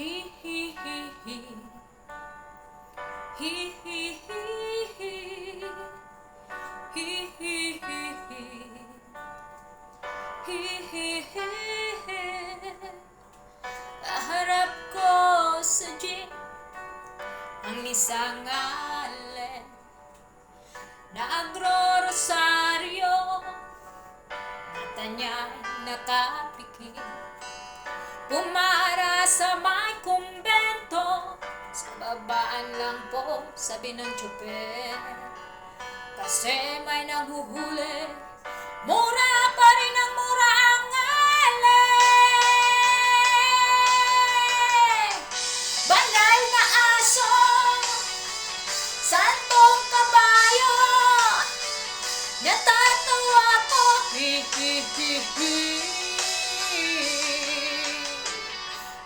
Hi hi hi hi. Hi hi hi hi. Hi hi hi hi. Hi hi hi hi. Kaharap ko sa jeep ang isang allen na agro-rosaryo, mata niya'y nakapikit. Pumara sa may kumbento, sa babaan lang po, sabi ng tsuper. Kasi may nanghuhuli, mura pa rin ang mura ang alay. Banal na aso, santong kabayo, natatawa ko, hi hi hi hi.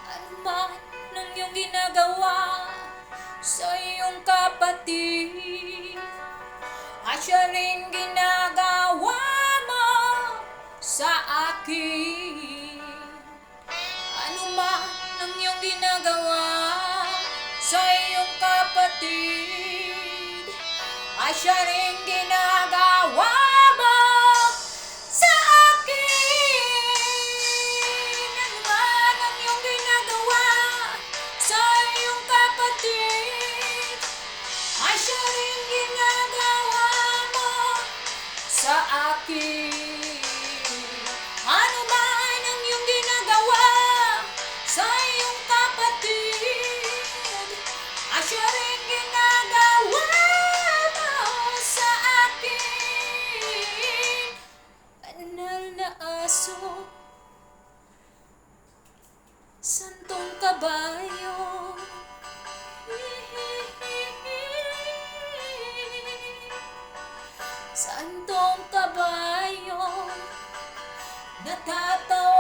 Ano man ang iyong ginagawa sa iyong kapatid, at siya rin ginagawa mo sa akin. Ano man ang iyong ginagawa sa iyong kapatid, ay siya rin ginagawa mo sa akin. Ano man ang iyong ginagawa sa iyong kapatid, ay siya rin ginagawa mo sa akin. Ano man ang iyong ginagawa sa iyong kapatid, ay siya rin ginagawa mo sa akin. Banal na aso, santong kabayo, santong kabayo, natatawa